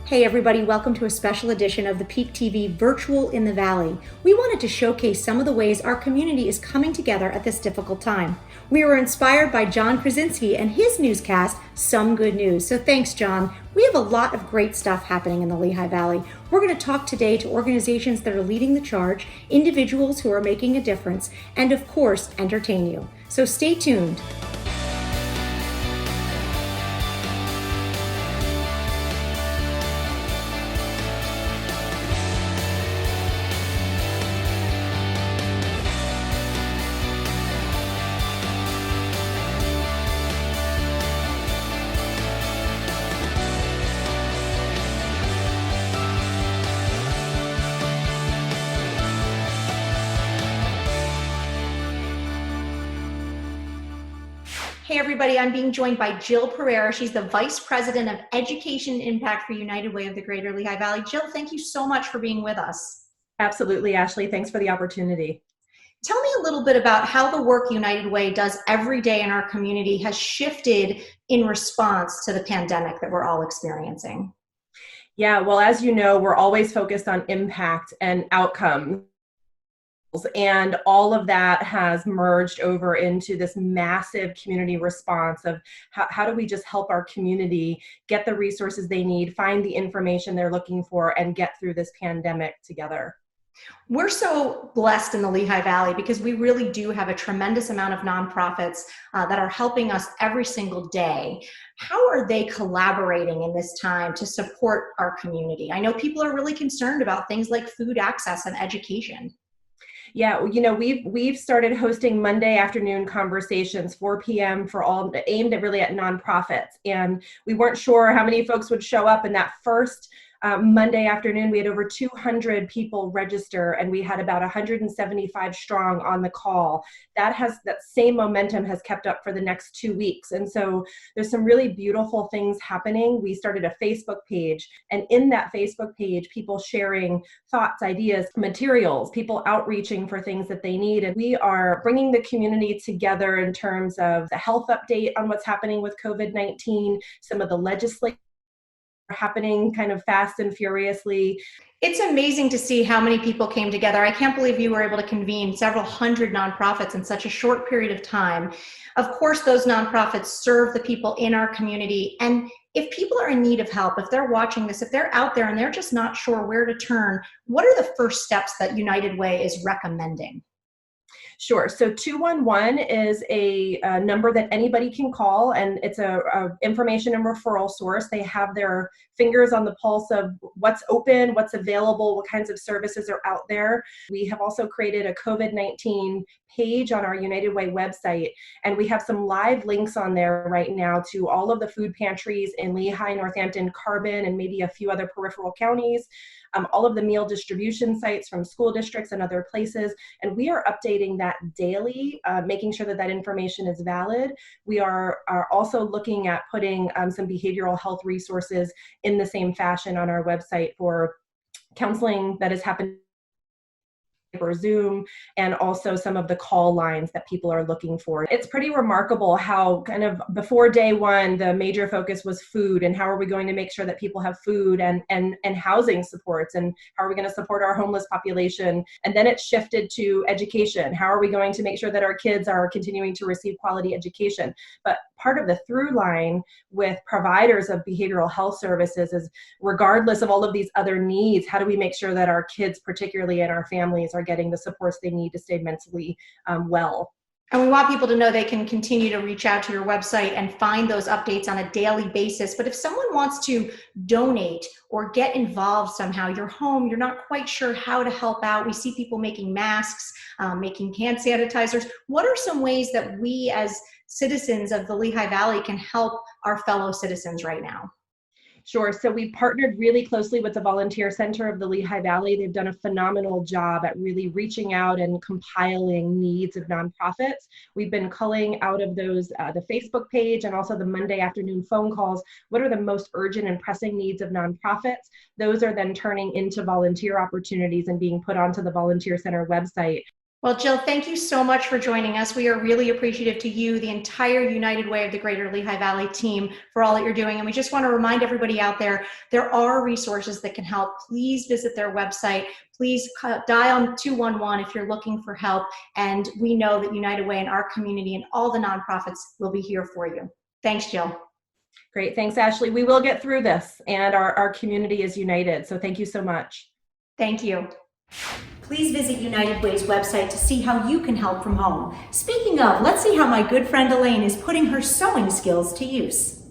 Hey everybody, welcome to a special edition of the Peak TV Virtual in the Valley. We wanted to showcase some of the ways our community is coming together at this difficult time. We were inspired by John Krasinski and his newscast, Some Good News. So thanks, John. We have a lot of great stuff happening in the Lehigh Valley. We're going to talk today to organizations that are leading the charge, individuals who are making a difference, and of course, entertain you. So stay tuned. Hey everybody, I'm being joined by Jill Pereira. She's the Vice President of Education Impact for United Way of the Greater Lehigh Valley. Jill, thank you so much for being with us. Absolutely, Ashley. Thanks for the opportunity. Tell me a little bit about how the work United Way does every day in our community has shifted in response to the pandemic that we're all experiencing. Yeah, well, as you know, we're always focused on impact and outcomes. And all of that has merged over into this massive community response of how do we just help our community get the resources they need, find the information they're looking for, and get through this pandemic together. We're so blessed in the Lehigh Valley because we really do have a tremendous amount of nonprofits that are helping us every single day. How are they collaborating in this time to support our community? I know people are really concerned about things like food access and education. Yeah, you know, we've started hosting Monday afternoon conversations, 4 p.m. for all aimed at really at nonprofits. And we weren't sure how many folks would show up in that first Monday afternoon. We had over 200 people register, and we had about 175 strong on the call. That same momentum has kept up for the next 2 weeks. And so there's some really beautiful things happening. We started a Facebook page, and in that Facebook page, people sharing thoughts, ideas, materials, people outreaching for things that they need. And we are bringing the community together in terms of the health update on what's happening with COVID-19, some of the legislation happening kind of fast and furiously. It's amazing to see how many people came together. I can't believe you were able to convene several hundred nonprofits in such a short period of time. Of course, those nonprofits serve the people in our community. And if people are in need of help, if they're watching this, if they're out there and they're just not sure where to turn, what are the first steps that United Way is recommending? Sure. So 211 is a number that anybody can call, and it's a information and referral source. They have their fingers on the pulse of what's open, what's available, what kinds of services are out there. We have also created a COVID-19 page on our United Way website, and we have some live links on there right now to all of the food pantries in Lehigh, Northampton, Carbon, and maybe a few other peripheral counties, all of the meal distribution sites from school districts and other places. And we are updating that daily, making sure that that information is valid. We are also looking at putting some behavioral health resources in the same fashion on our website for counseling that is happening or Zoom, and also some of the call lines that people are looking for. It's pretty remarkable how kind of before day one, the major focus was food and how are we going to make sure that people have food and housing supports, and how are we going to support our homeless population? And then it shifted to education. How are we going to make sure that our kids are continuing to receive quality education? But part of the through line with providers of behavioral health services is, regardless of all of these other needs, how do we make sure that our kids, particularly and our families, are getting the supports they need to stay mentally well? And we want people to know they can continue to reach out to your website and find those updates on a daily basis. But if someone wants to donate or get involved somehow, you're home, you're not quite sure how to help out. We see people making masks, making hand sanitizers. What are some ways that we as citizens of the Lehigh Valley can help our fellow citizens right now? Sure. So we partnered really closely with the Volunteer Center of the Lehigh Valley. They've done a phenomenal job at really reaching out and compiling needs of nonprofits. We've been culling out of those the Facebook page and also the Monday afternoon phone calls. What are the most urgent and pressing needs of nonprofits? Those are then turning into volunteer opportunities and being put onto the Volunteer Center website. Well, Jill, thank you so much for joining us. We are really appreciative to you, the entire United Way of the Greater Lehigh Valley team, for all that you're doing. And we just want to remind everybody out there, there are resources that can help. Please visit their website. Please dial 211 if you're looking for help. And we know that United Way and our community and all the nonprofits will be here for you. Thanks, Jill. Great. Thanks, Ashley. We will get through this, and our community is united. So thank you so much. Thank you. Please visit United Way's website to see how you can help from home. Speaking of, let's see how my good friend Elaine is putting her sewing skills to use.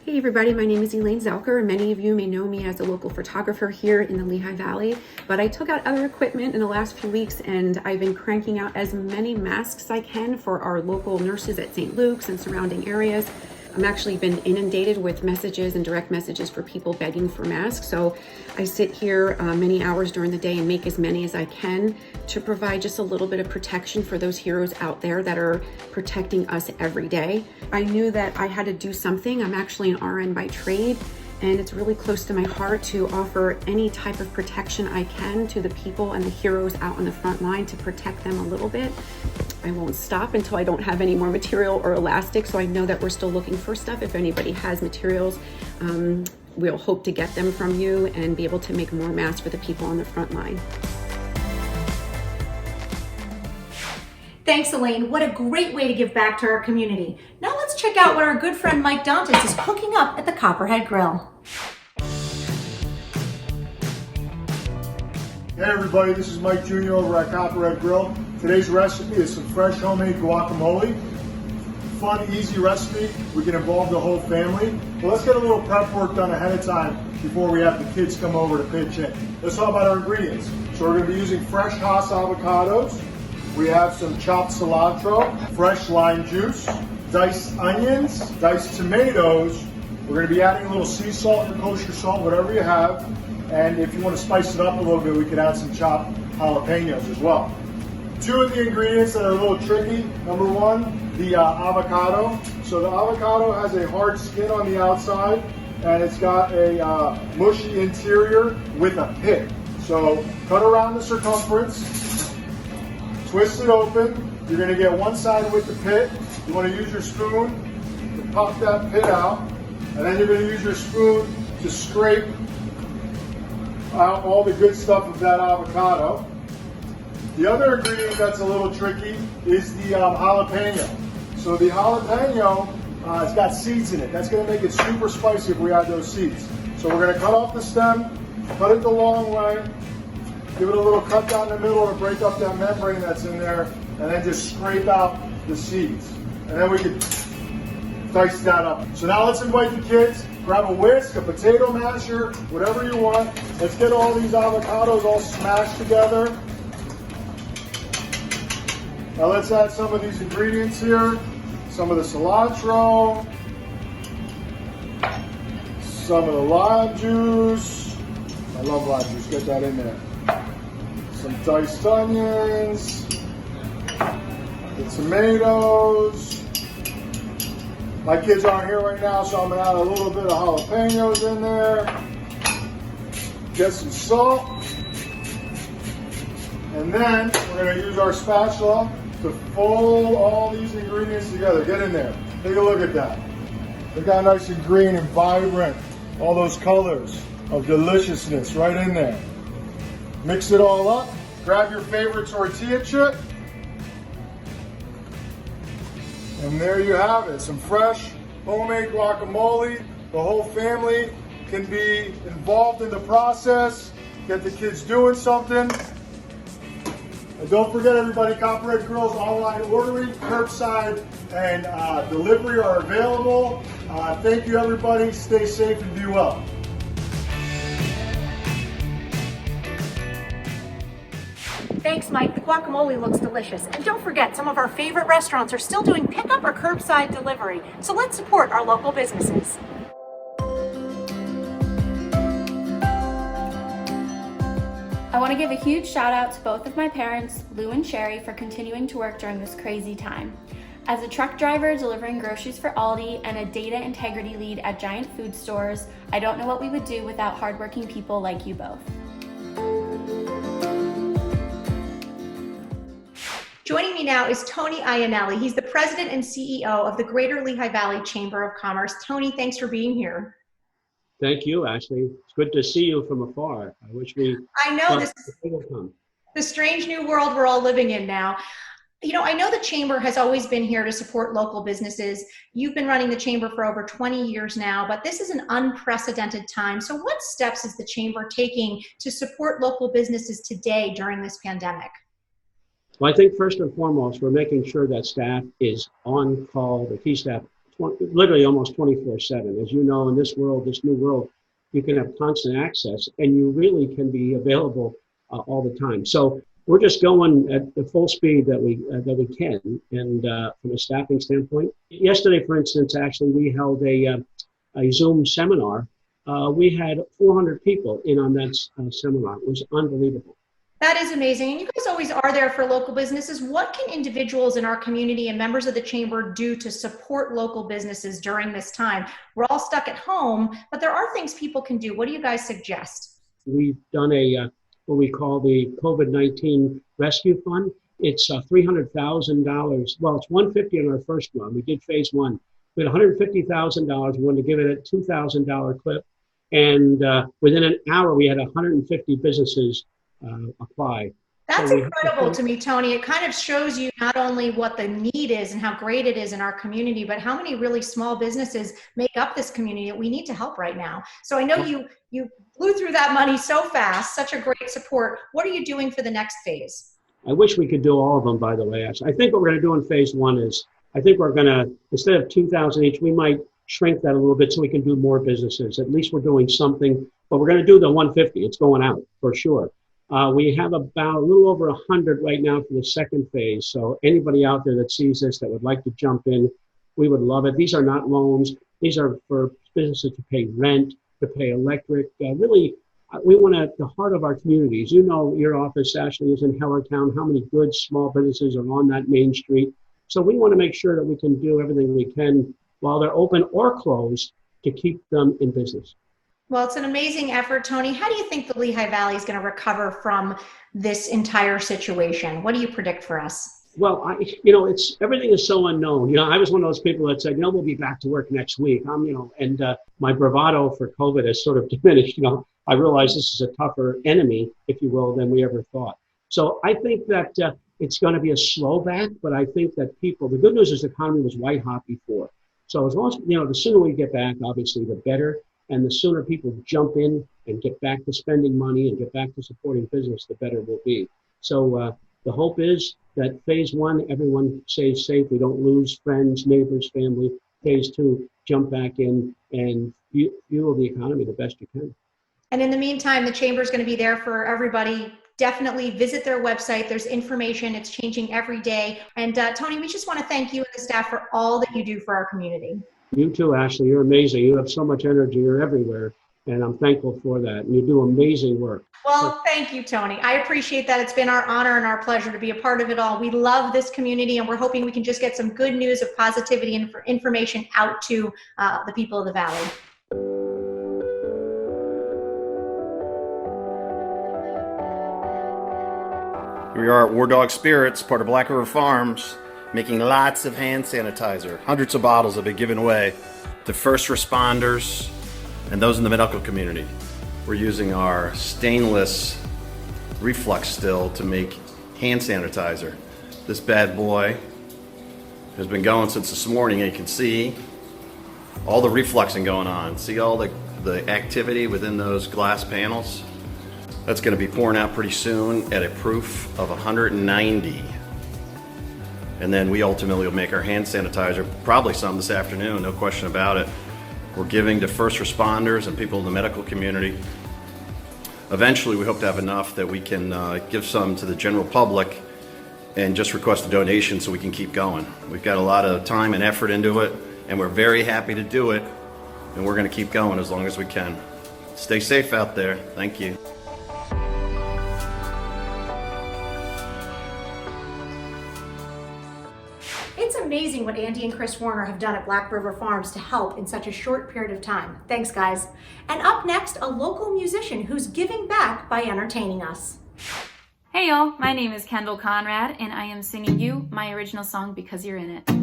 Hey everybody, my name is Elaine Zelker, and many of you may know me as a local photographer here in the Lehigh Valley, but I took out other equipment in the last few weeks and I've been cranking out as many masks as I can for our local nurses at St. Luke's and surrounding areas. I'm actually been inundated with messages and direct messages for people begging for masks. So I sit here many hours during the day and make as many as I can to provide just a little bit of protection for those heroes out there that are protecting us every day. I knew that I had to do something. I'm actually an RN by trade, and it's really close to my heart to offer any type of protection I can to the people and the heroes out on the front line to protect them a little bit. I won't stop until I don't have any more material or elastic, so I know that we're still looking for stuff. If anybody has materials, we'll hope to get them from you and be able to make more masks for the people on the front line. Thanks, Elaine. What a great way to give back to our community. Now let's check out what our good friend Mike Dantes is cooking up at the Copperhead Grill. Hey everybody, this is Mike Jr. over at Copperhead Grill. Today's recipe is some fresh homemade guacamole. Fun, easy recipe. We can involve the whole family. Well, let's get a little prep work done ahead of time before we have the kids come over to pitch in. Let's talk about our ingredients. So we're going to be using fresh Hass avocados. We have some chopped cilantro, fresh lime juice, diced onions, diced tomatoes. We're going to be adding a little sea salt or kosher salt, whatever you have. And if you want to spice it up a little bit, we could add some chopped jalapenos as well. Two of the ingredients that are a little tricky. Number one, the avocado. So the avocado has a hard skin on the outside, and it's got a mushy interior with a pit. So cut around the circumference, twist it open. You're going to get one side with the pit. You want to use your spoon to pop that pit out, and then you're going to use your spoon to scrape out all the good stuff of that avocado. The other ingredient that's a little tricky is the jalapeno. So the jalapeno, it's got seeds in it. That's going to make it super spicy if we add those seeds. So we're going to cut off the stem, cut it the long way, give it a little cut down the middle to break up that membrane that's in there, and then just scrape out the seeds. And then we can dice that up. So now let's invite the kids. Grab a whisk, a potato masher, whatever you want. Let's get all these avocados all smashed together. Now let's add some of these ingredients here. Some of the cilantro, some of the lime juice. I love lime juice, get that in there. Some diced onions, the tomatoes. My kids aren't here right now, so I'm going to add a little bit of jalapenos in there. Get some salt. And then we're going to use our spatula to fold all these ingredients together. Get in there. Take a look at that. Look how nice and green and vibrant. All those colors of deliciousness right in there. Mix it all up. Grab your favorite tortilla chip. And there you have it, some fresh homemade guacamole. The whole family can be involved in the process, get the kids doing something. And don't forget everybody, Copperhead Grill's online ordering, curbside and delivery are available. Thank you everybody, stay safe and be well. Thanks, Mike. The guacamole looks delicious. And don't forget, some of our favorite restaurants are still doing pickup or curbside delivery. So let's support our local businesses. I want to give a huge shout out to both of my parents, Lou and Sherry, for continuing to work during this crazy time. As a truck driver delivering groceries for Aldi and a data integrity lead at giant food stores, I don't know what we would do without hardworking people like you both. Joining me now is Tony Iannelli. He's the president and CEO of the Greater Lehigh Valley Chamber of Commerce. Tony, thanks for being here. Thank you, Ashley. It's good to see you from afar. I wish we. I know this is the strange new world we're all living in now. You know, I know the Chamber has always been here to support local businesses. You've been running the Chamber for over 20 years now, but this is an unprecedented time. So what steps is the Chamber taking to support local businesses today during this pandemic? Well, I think first and foremost, we're making sure that staff is on call, the key staff, literally almost 24/7. As you know, in this world, this new world, you can have constant access and you really can be available all the time. So we're just going at the full speed that we can. And from a staffing standpoint, yesterday, for instance, actually, we held a Zoom seminar. We had 400 people in on that seminar. It was unbelievable. That is amazing. And you guys always are there for local businesses. What can individuals in our community and members of the Chamber do to support local businesses during this time? We're all stuck at home, but there are things people can do. What do you guys suggest? We've done what we call the COVID-19 Rescue Fund. It's $300,000. Well, it's $150 in our first one. We did phase one. We had $150,000. We wanted to give it a $2,000 clip. And within an hour, we had 150 businesses apply. That's incredible to me, Tony. It kind of shows you not only what the need is and how great it is in our community, but how many really small businesses make up this community that we need to help right now. So I know you blew through that money so fast, such a great support. What are you doing for the next phase? I wish we could do all of them, by the way. I think what we're going to do in phase one is, I think we're going to, instead of 2,000 each, we might shrink that a little bit so we can do more businesses. At least we're doing something, but we're going to do the 150. It's going out for sure. We have about a little over 100 right now for the second phase. So anybody out there that sees this that would like to jump in, we would love it. These are not loans. These are for businesses to pay rent, to pay electric. Really, we want to, the heart of our communities. You know, your office, Ashley, is in Hellertown. How many good small businesses are on that main street? So we want to make sure that we can do everything we can while they're open or closed to keep them in business. Well, it's an amazing effort, Tony. How do you think the Lehigh Valley is going to recover from this entire situation? What do you predict for us? Well, everything is so unknown. I was one of those people that said, we'll be back to work next week. And my bravado for COVID has sort of diminished. I realize this is a tougher enemy, if you will, than we ever thought. So I think that it's going to be a slow back, but I think that the good news is the economy was white hot before. So as long as, the sooner we get back, obviously, the better. And the sooner people jump in and get back to spending money and get back to supporting business, the better we'll be. So the hope is that phase one, everyone stays safe. We don't lose friends, neighbors, family. Phase two, jump back in and fuel the economy the best you can. And in the meantime, the Chamber is going to be there for everybody. Definitely visit their website. There's information. It's changing every day. And Tony, we just want to thank you and the staff for all that you do for our community. You too, Ashley. You're amazing. You have so much energy. You're everywhere. And I'm thankful for that. And you do amazing work. Well, thank you, Tony. I appreciate that. It's been our honor and our pleasure to be a part of it all. We love this community, and we're hoping we can just get some good news of positivity and information out to the people of the Valley. We are at War Dog Spirits, part of Black River Farms, making lots of hand sanitizer. Hundreds of bottles have been given away to first responders and those in the medical community. We're using our stainless reflux still to make hand sanitizer. This bad boy has been going since this morning, and you can see all the refluxing going on. See all the activity within those glass panels? That's going to be pouring out pretty soon at a proof of 190. And then we ultimately will make our hand sanitizer, probably some this afternoon, no question about it. We're giving to first responders and people in the medical community. Eventually, we hope to have enough that we can give some to the general public and just request a donation so we can keep going. We've got a lot of time and effort into it, and we're very happy to do it, and we're going to keep going as long as we can. Stay safe out there. Thank you. It's amazing what Andy and Chris Warner have done at Black River Farms to help in such a short period of time. Thanks, guys. And up next, a local musician who's giving back by entertaining us. Hey y'all, my name is Kendall Conrad and I am singing you my original song Because You're In It.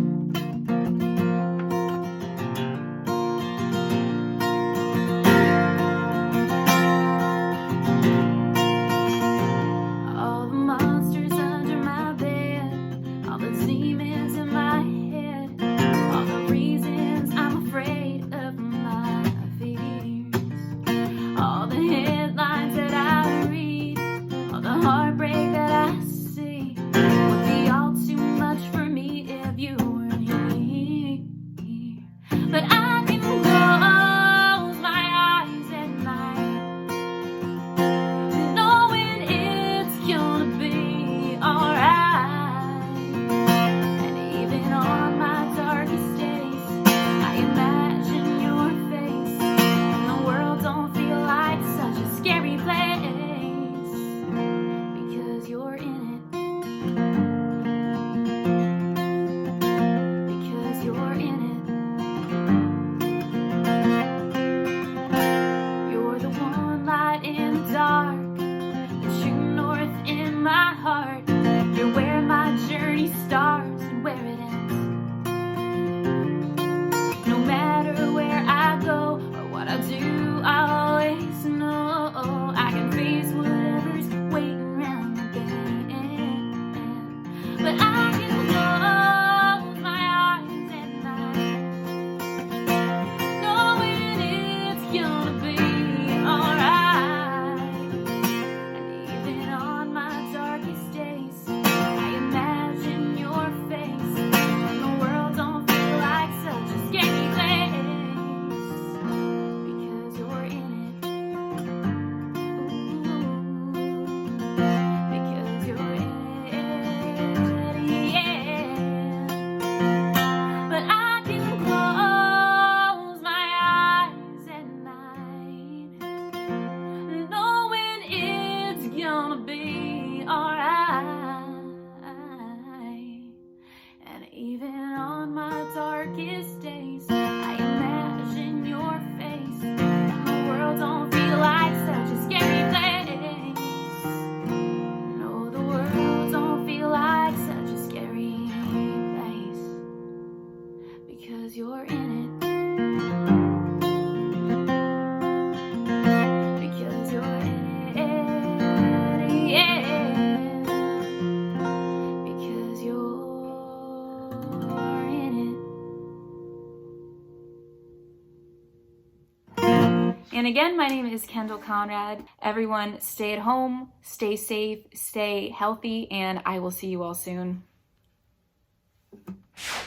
And again, my name is Kendall Conrad. Everyone stay at home, stay safe, stay healthy, and I will see you all soon.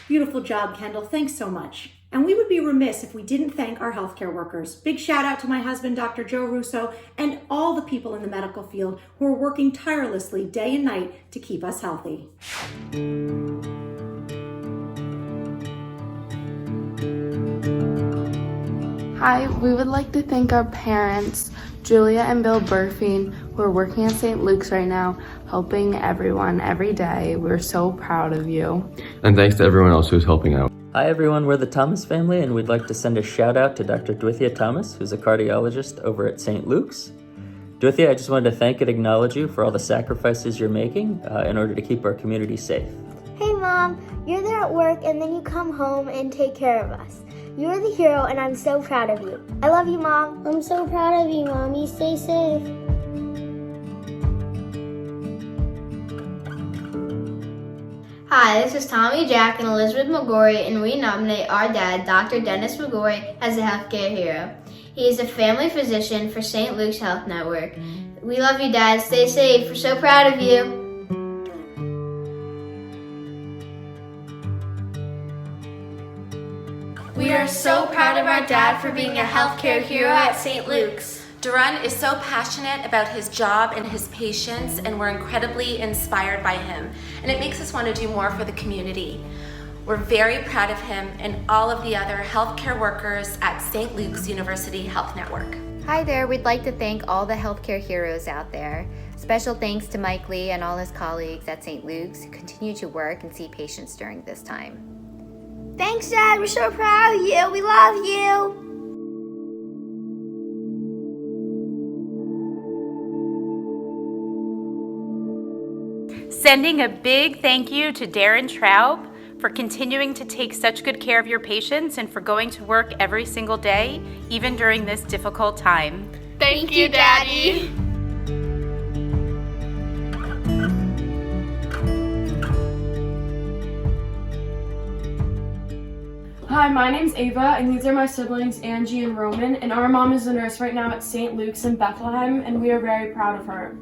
Beautiful job, Kendall. Thanks so much. And we would be remiss if we didn't thank our healthcare workers. Big shout out to my husband, Dr. Joe Russo, and all the people in the medical field who are working tirelessly day and night to keep us healthy. Hi, we would like to thank our parents, Julia and Bill Burfing, who are working at St. Luke's right now, helping everyone every day. We're so proud of you. And thanks to everyone else who's helping out. Hi everyone, we're the Thomas family and we'd like to send a shout out to Dr. Dwithia Thomas, who's a cardiologist over at St. Luke's. Dwithia, I just wanted to thank and acknowledge you for all the sacrifices you're making in order to keep our community safe. Hey Mom, you're there at work and then you come home and take care of us. You're the hero and I'm so proud of you. I love you, Mom. I'm so proud of you, Mommy. Stay safe. Hi, this is Tommy, Jack, and Elizabeth McGorry, and we nominate our dad, Dr. Dennis McGorry, as a healthcare hero. He is a family physician for St. Luke's Health Network. We love you, Dad. Stay safe. We're so proud of you. We are so proud of our dad for being a healthcare hero at St. Luke's. Duran is so passionate about his job and his patients, and we're incredibly inspired by him. And it makes us want to do more for the community. We're very proud of him and all of the other healthcare workers at St. Luke's University Health Network. Hi there, we'd like to thank all the healthcare heroes out there. Special thanks to Mike Lee and all his colleagues at St. Luke's who continue to work and see patients during this time. Thanks, Dad. We're so proud of you. We love you. Sending a big thank you to Darren Traub for continuing to take such good care of your patients and for going to work every single day, even during this difficult time. Thank you, Daddy. Hi, my name's Ava, and these are my siblings, Angie and Roman, and our mom is a nurse right now at St. Luke's in Bethlehem, and we are very proud of her.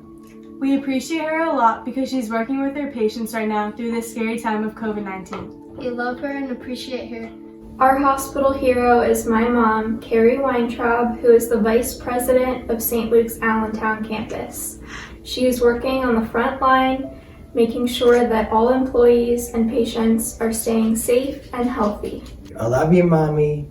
We appreciate her a lot because she's working with her patients right now through this scary time of COVID-19. We love her and appreciate her. Our hospital hero is my mom, Carrie Weintraub, who is the Vice President of St. Luke's Allentown campus. She is working on the front line, making sure that all employees and patients are staying safe and healthy. I love you, Mommy.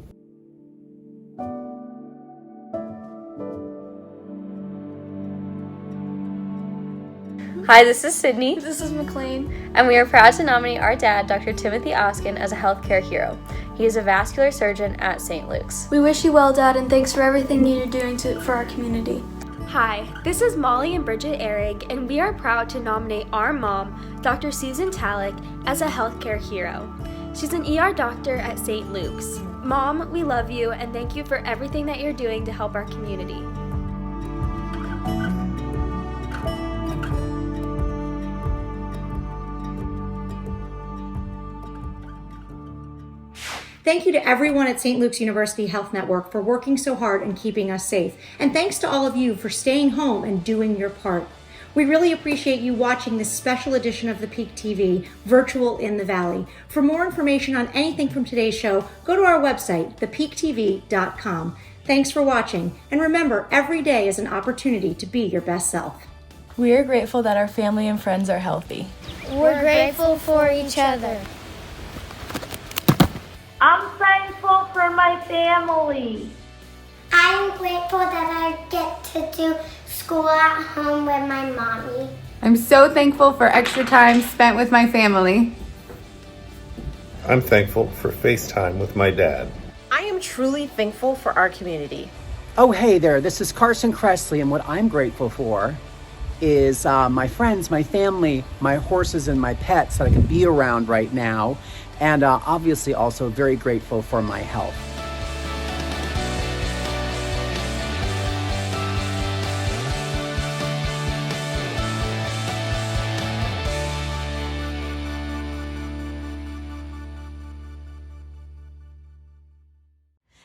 Hi, this is Sydney. This is McLean. And we are proud to nominate our dad, Dr. Timothy Oskin, as a healthcare hero. He is a vascular surgeon at St. Luke's. We wish you well, Dad, and thanks for everything you're doing for our community. Hi, this is Molly and Bridget Ehrig, and we are proud to nominate our mom, Dr. Susan Talick, as a healthcare hero. She's an ER doctor at St. Luke's. Mom, we love you and thank you for everything that you're doing to help our community. Thank you to everyone at St. Luke's University Health Network for working so hard and keeping us safe. And thanks to all of you for staying home and doing your part. We really appreciate you watching this special edition of the Peak TV, Virtual in the Valley. For more information on anything from today's show, go to our website, thepeaktv.com. Thanks for watching. And remember, every day is an opportunity to be your best self. We are grateful that our family and friends are healthy. We're grateful for each other. I'm thankful for my family. I'm grateful that I get to do school at home with my mommy. I'm so thankful for extra time spent with my family. I'm thankful for FaceTime with my dad. I am truly thankful for our community. Oh, hey there, this is Carson Cressley, and what I'm grateful for is my friends, my family, my horses, and my pets that I can be around right now. And obviously also very grateful for my health.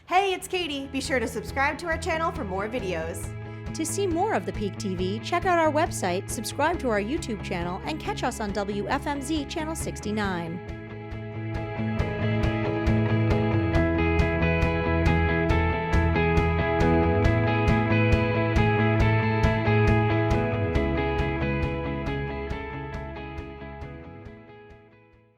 Hey, it's Katie. Be sure to subscribe to our channel for more videos. To see more of the Peak TV, check out our website, subscribe to our YouTube channel, and catch us on WFMZ Channel 69.